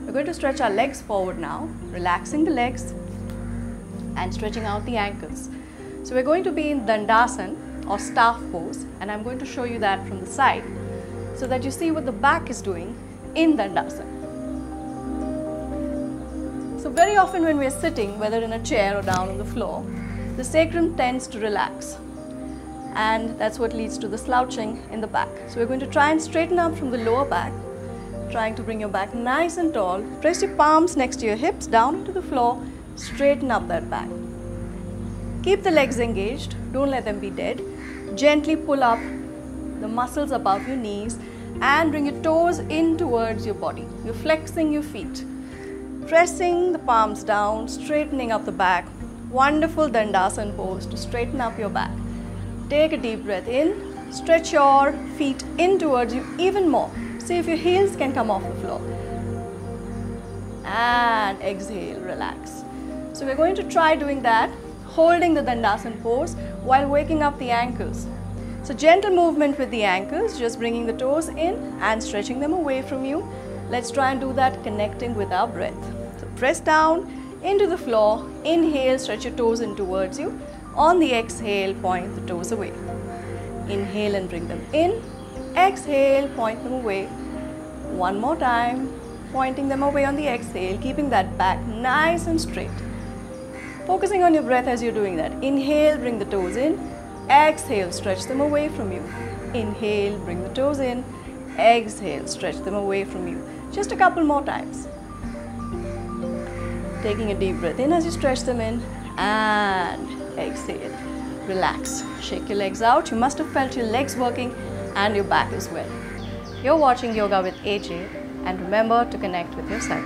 We're going to stretch our legs forward now, relaxing the legs and stretching out the ankles. So we're going to be in Dandasana or staff pose, and I'm going to show you that from the side so that you see what the back is doing in Dandasana. So very often when we're sitting, whether in a chair or down on the floor, the sacrum tends to relax, and that's what leads to the slouching in the back. So we're going to try and straighten up from the lower back, trying to bring your back nice and tall. Press your palms next to your hips down into the floor, straighten up that back. Keep the legs engaged, don't let them be dead. Gently pull up the muscles above your knees and bring your toes in towards your body. You're flexing your feet, pressing the palms down, straightening up the back. Wonderful Dandasana pose to straighten up your back. Take a deep breath in, stretch your feet in towards you even more. See if your heels can come off the floor. And exhale, relax. So we're going to try doing that, holding the Dandasana pose while waking up the ankles. So gentle movement with the ankles, just bringing the toes in and stretching them away from you. Let's try and do that connecting with our breath. So press down into the floor, inhale, stretch your toes in towards you. On the exhale, point the toes away. Inhale and bring them in. Exhale, point them away. One more time, pointing them away on the exhale, keeping that back nice and straight. Focusing on your breath as you're doing that. Inhale, bring the toes in. Exhale, stretch them away from you. Inhale, bring the toes in. Exhale, stretch them away from you. Just a couple more times. Taking a deep breath in as you stretch them in and exhale. Relax. Shake your legs out. You must have felt your legs working and your back as well. You're watching Yoga with AJ, and remember to connect with yourself.